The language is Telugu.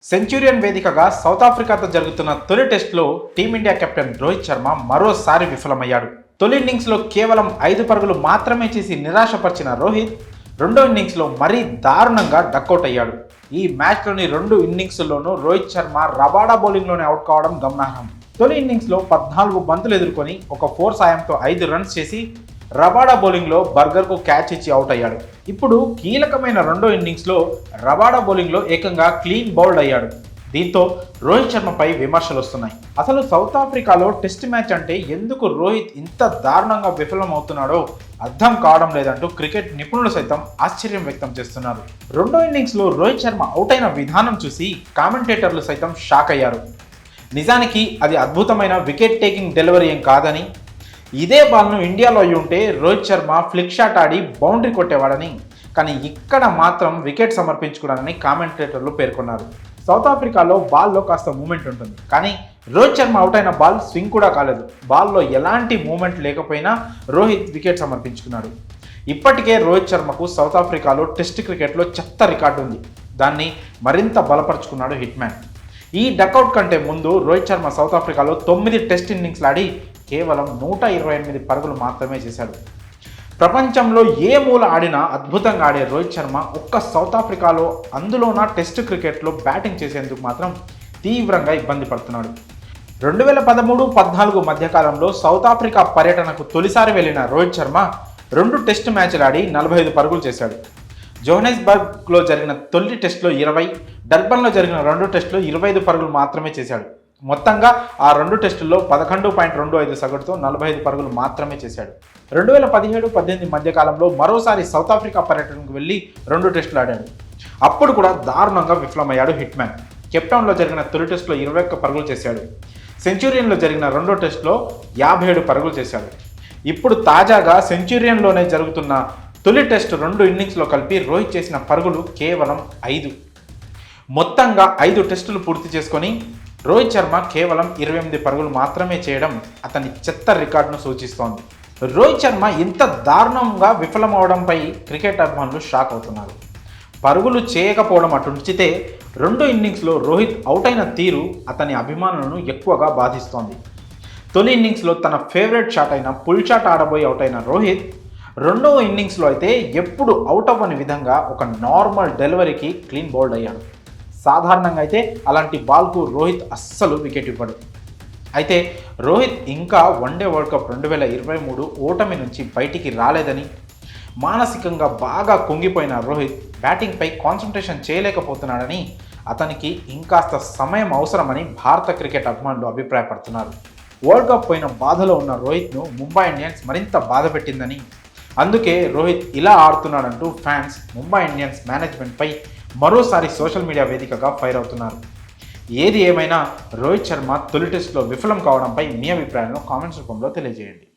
సెంచురియన్ వేదికగా సౌత్ ఆఫ్రికాతో జరుగుతున్న తొలి టెస్టులో టీమిండియా కెప్టెన్ రోహిత్ శర్మ మరోసారి విఫలమయ్యాడు. తొలి ఇన్నింగ్స్లో కేవలం 5 పరుగులు మాత్రమే చేసి నిరాశపరిచిన రోహిత్ రెండో ఇన్నింగ్స్లో మరీ దారుణంగా డకౌట్ అయ్యాడు. ఈ మ్యాచ్లోని 2 ఇన్నింగ్స్లోనూ రోహిత్ శర్మ రబాడా బౌలింగ్లోనే అవుట్ కావడం గమనార్హం. తొలి ఇన్నింగ్స్లో 14 బంతులు ఎదుర్కొని ఒక 4 సాయంతో 5 రన్స్ చేసి రబాడా బౌలింగ్లో బర్గర్కు క్యాచ్ ఇచ్చి అవుట్ అయ్యాడు. ఇప్పుడు కీలకమైన రెండో ఇన్నింగ్స్లో రబాడా బౌలింగ్లో ఏకంగా క్లీన్ బౌల్డ్ అయ్యాడు. దీంతో రోహిత్ శర్మపై విమర్శలు వస్తున్నాయి. అసలు సౌత్ ఆఫ్రికాలో టెస్ట్ మ్యాచ్ అంటే ఎందుకు రోహిత్ ఇంత దారుణంగా విఫలమవుతున్నాడో అర్థం కావడం లేదంటూ క్రికెట్ నిపుణులు సైతం ఆశ్చర్యం వ్యక్తం చేస్తున్నారు. రెండో ఇన్నింగ్స్లో రోహిత్ శర్మ అవుట్ అయిన విధానం చూసి కామెంటేటర్లు సైతం షాక్ అయ్యారు. నిజానికి అది అద్భుతమైన వికెట్ టేకింగ్ డెలివరీ ఏం కాదని, ఇదే బాల్ను ఇండియాలో అయి ఉంటే రోహిత్ శర్మ ఫ్లిక్ షాట్ ఆడి బౌండరీ కొట్టేవాడని, కానీ ఇక్కడ మాత్రం వికెట్ సమర్పించుకున్నాడని కామెంటేటర్లు పేర్కొన్నారు. సౌత్ ఆఫ్రికాలో బాల్లో కాస్త మూమెంట్ ఉంటుంది, కానీ రోహిత్ శర్మ అవుట్ అయిన బాల్ స్వింగ్ కూడా కాలేదు. బాల్లో ఎలాంటి మూమెంట్ లేకపోయినా రోహిత్ వికెట్ సమర్పించుకున్నాడు. ఇప్పటికే రోహిత్ శర్మకు సౌత్ ఆఫ్రికాలో టెస్ట్ క్రికెట్లో చెత్త రికార్డు ఉంది. దాన్ని మరింత బలపరుచుకున్నాడు హిట్ మ్యాన్. ఈ డకౌట్ కంటే ముందు రోహిత్ శర్మ సౌత్ ఆఫ్రికాలో 9 టెస్ట్ ఇన్నింగ్స్లు ఆడి కేవలం 128 పరుగులు మాత్రమే చేశాడు. ప్రపంచంలో ఏ మూల ఆడినా అద్భుతంగా ఆడే రోహిత్ శర్మ ఒక్క సౌత్ ఆఫ్రికాలో, అందులోన టెస్ట్ క్రికెట్లో బ్యాటింగ్ చేసేందుకు మాత్రం తీవ్రంగా ఇబ్బంది పడుతున్నాడు. 2013-14 మధ్యకాలంలో సౌత్ ఆఫ్రికా పర్యటనకు తొలిసారి వెళ్లిన రోహిత్ శర్మ 2 టెస్ట్ మ్యాచ్లు ఆడి 45 పరుగులు చేశాడు. జోహెన్స్బర్గ్లో జరిగిన తొలి టెస్టులో 20, డర్బన్లో జరిగిన 2 టెస్టులో 25 పరుగులు మాత్రమే చేశాడు. మొత్తంగా ఆ 2 టెస్టుల్లో 11.25 సగటుతో 45 పరుగులు మాత్రమే చేశాడు. 2017-18 మధ్యకాలంలో మరోసారి సౌత్ ఆఫ్రికా పర్యటనకు వెళ్ళి 2 టెస్టులు ఆడాడు. అప్పుడు కూడా దారుణంగా విఫలమయ్యాడు హిట్ మ్యాన్. కేప్టౌన్లో జరిగిన తొలి టెస్టులో 21 పరుగులు చేశాడు. సెంచురియన్లో జరిగిన 2వ టెస్టులో 57 పరుగులు చేశాడు. ఇప్పుడు తాజాగా సెంచురియన్లోనే జరుగుతున్న తొలి టెస్ట్ 2 ఇన్నింగ్స్లో కలిపి రోహిత్ చేసిన పరుగులు కేవలం 5. మొత్తంగా 5 టెస్టులు పూర్తి చేసుకొని రోహిత్ శర్మ కేవలం 28 పరుగులు మాత్రమే చేయడం అతని చెత్త రికార్డును సూచిస్తోంది. రోహిత్ శర్మ ఇంత దారుణంగా విఫలమవడంపై క్రికెట్ అభిమానులు షాక్ అవుతున్నారు. పరుగులు చేయకపోవడం అటుంచితే 2 ఇన్నింగ్స్లో రోహిత్ అవుట్ అయిన తీరు అతని అభిమానులను ఎక్కువగా బాధిస్తోంది. తొలి ఇన్నింగ్స్లో తన ఫేవరెట్ షాట్ అయిన పుల్ షాట్ ఆడబోయి అవుట్ అయిన రోహిత్ రెండవ ఇన్నింగ్స్లో అయితే ఎప్పుడు అవుట్ అవ్వని విధంగా ఒక నార్మల్ డెలివరీకి క్లీన్ బౌల్డ్ అయ్యాడు. సాధారణంగా అయితే అలాంటి బాల్కు రోహిత్ అస్సలు వికెట్ ఇవ్వడు. అయితే రోహిత్ ఇంకా వన్డే వరల్డ్ కప్ 2023 ఓటమి నుంచి బయటికి రాలేదని, మానసికంగా బాగా కుంగిపోయిన రోహిత్ బ్యాటింగ్పై కాన్సన్ట్రేషన్ చేయలేకపోతున్నాడని, అతనికి ఇంకాస్త సమయం అవసరమని భారత క్రికెట్ అభిమానులు అభిప్రాయపడుతున్నారు. వరల్డ్ కప్ పోయిన బాధలో ఉన్న రోహిత్ను ముంబై ఇండియన్స్ మరింత బాధ పెట్టిందని, అందుకే రోహిత్ ఇలా ఆడుతున్నాడంటూ ఫ్యాన్స్ ముంబై ఇండియన్స్ మేనేజ్మెంట్పై మరోసారి సోషల్ మీడియా వేదికగా ఫైర్ అవుతున్నారు. ఏది ఏమైనా రోహిత్ శర్మ తొలి టెస్టులో విఫలం కావడంపై మీ అభిప్రాయాలను కామెంట్స్ రూపంలో తెలియజేయండి.